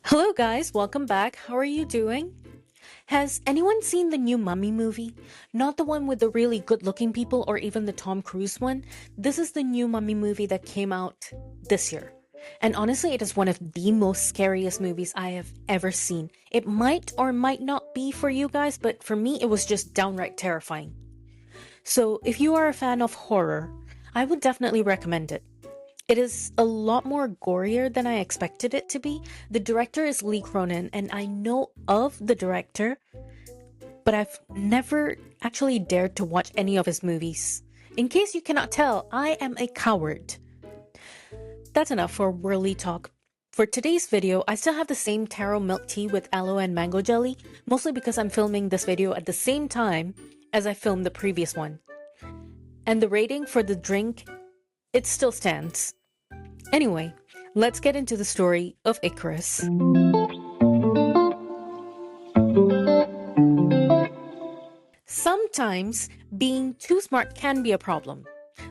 Hello guys, welcome back. How are you doing? Has anyone seen the new Mummy movie? Not the one with the really good-looking people or even the Tom Cruise one. This is the new Mummy movie that came out this year. And honestly, it is one of the most scariest movies I have ever seen. It might or might not be for you guys, but for me, it was just downright terrifying. So if you are a fan of horror, I would definitely recommend it. It is a lot more gorier than I expected it to be. The director is Lee Cronin, and I know of the director, but I've never actually dared to watch any of his movies. In case you cannot tell, I am a coward. That's enough for whirly talk. For today's video, I still have the same taro milk tea with aloe and mango jelly, mostly because I'm filming this video at the same time as I filmed the previous one. And the rating for the drink, it still stands. Anyway, let's get into the story of Icarus. Sometimes being too smart can be a problem.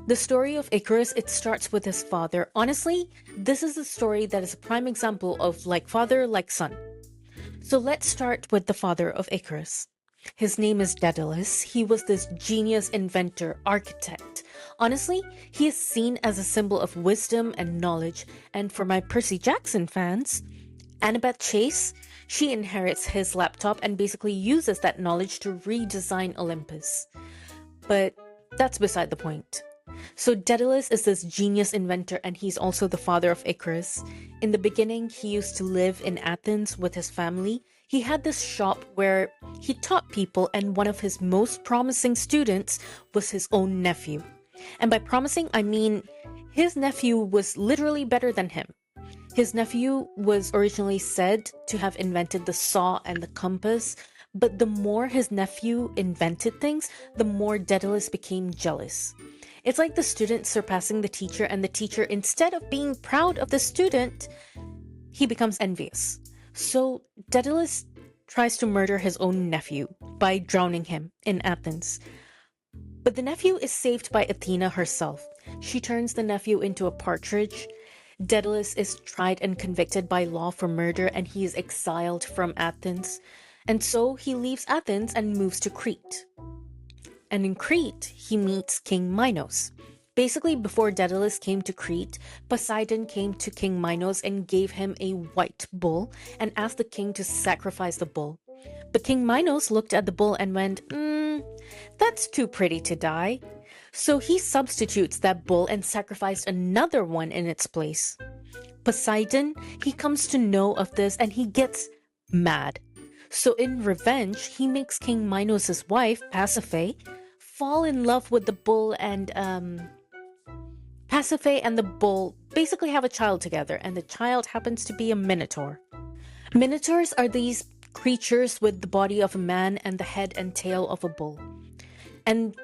The story of Icarus, it starts with his father. Honestly, this is a story that is a prime example of like father, like son. So let's start with the father of Icarus. His name is Daedalus. He was this genius inventor, architect. Honestly, he is seen as a symbol of wisdom and knowledge. And for my Percy Jackson fans, Annabeth Chase, she inherits his laptop and basically uses that knowledge to redesign Olympus. But that's beside the point. So Daedalus is this genius inventor and he's also the father of Icarus. In the beginning, he used to live in Athens with his family. He had this shop where he taught people, and one of his most promising students was his own nephew. And by promising, I mean his nephew was literally better than him. His nephew was originally said to have invented the saw and the compass, but the more his nephew invented things, the more Daedalus became jealous. It's like the student surpassing the teacher, and the teacher, instead of being proud of the student, he becomes envious. So Daedalus tries to murder his own nephew by drowning him in Athens. But the nephew is saved by Athena herself. She turns the nephew into a partridge. Daedalus is tried and convicted by law for murder, and he is exiled from Athens. And so he leaves Athens and moves to Crete. And in Crete, he meets King Minos. Basically, before Daedalus came to Crete, Poseidon came to King Minos and gave him a white bull and asked the king to sacrifice the bull. But King Minos looked at the bull and went, that's too pretty to die. So he substitutes that bull and sacrificed another one in its place. Poseidon, he comes to know of this and he gets mad. So in revenge, he makes King Minos' wife, Pasiphae, fall in love with the bull, and Pasiphae and the bull basically have a child together, and the child happens to be a minotaur. Minotaurs are these creatures with the body of a man and the head and tail of a bull. And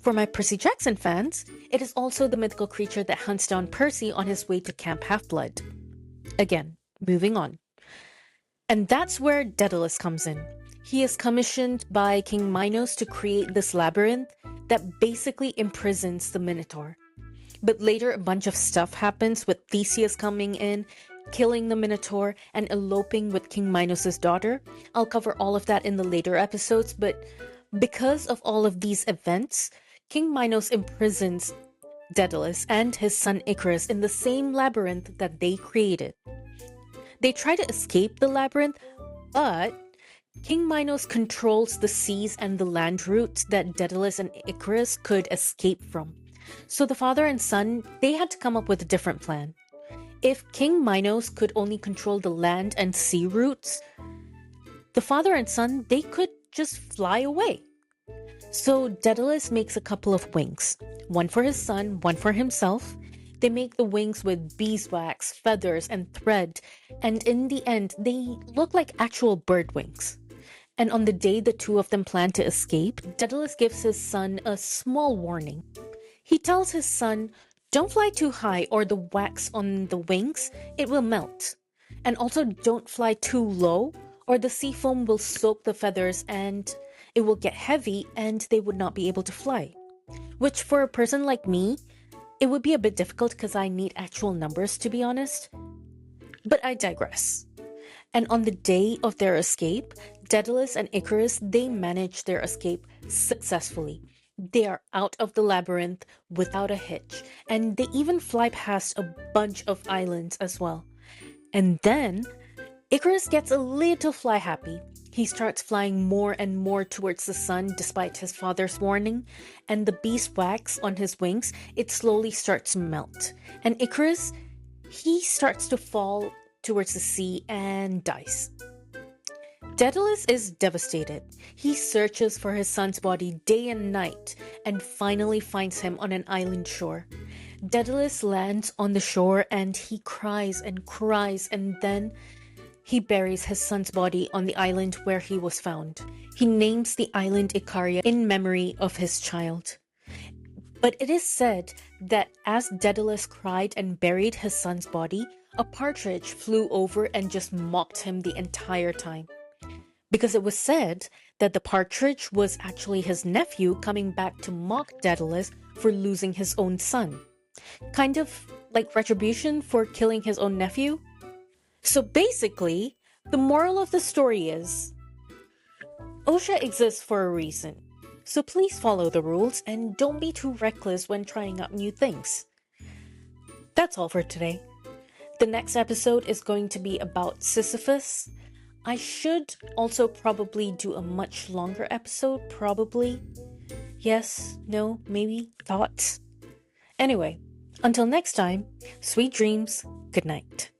for my Percy Jackson fans, it is also the mythical creature that hunts down Percy on his way to Camp Half-Blood. Again, moving on. And that's where Daedalus comes in. He is commissioned by King Minos to create this labyrinth that basically imprisons the Minotaur. But later a bunch of stuff happens, with Theseus coming in, killing the Minotaur, and eloping with King Minos' daughter. I'll cover all of that in the later episodes, but because of all of these events, King Minos imprisons Daedalus and his son Icarus in the same labyrinth that they created. They try to escape the labyrinth, but King Minos controls the seas and the land routes that Daedalus and Icarus could escape from. So the father and son, they had to come up with a different plan. If King Minos could only control the land and sea routes, the father and son, they could just fly away. So Daedalus makes a couple of wings, one for his son, one for himself. They make the wings with beeswax, feathers, and thread, and in the end, they look like actual bird wings. And on the day the two of them plan to escape, Daedalus gives his son a small warning. He tells his son, don't fly too high or the wax on the wings, it will melt. And also don't fly too low or the sea foam will soak the feathers and it will get heavy and they would not be able to fly. Which for a person like me, it would be a bit difficult because I need actual numbers, to be honest. But I digress. And on the day of their escape, Daedalus and Icarus, they manage their escape successfully. They are out of the labyrinth without a hitch, and they even fly past a bunch of islands as well. And then Icarus gets a little fly happy. He starts flying more and more towards the sun despite his father's warning, and the beeswax on his wings, it slowly starts to melt. And Icarus, he starts to fall towards the sea and dies. Daedalus is devastated. He searches for his son's body day and night and finally finds him on an island shore. Daedalus lands on the shore and he cries and cries, and then he buries his son's body on the island where he was found. He names the island Icaria in memory of his child. But it is said that as Daedalus cried and buried his son's body, a partridge flew over and just mocked him the entire time. Because it was said that the partridge was actually his nephew coming back to mock Daedalus for losing his own son. Kind of like retribution for killing his own nephew. So basically, the moral of the story is, OSHA exists for a reason. So please follow the rules and don't be too reckless when trying out new things. That's all for today. The next episode is going to be about Sisyphus. I should also probably do a much longer episode, probably. Yes, no, maybe, thoughts. Anyway, until next time, sweet dreams, good night.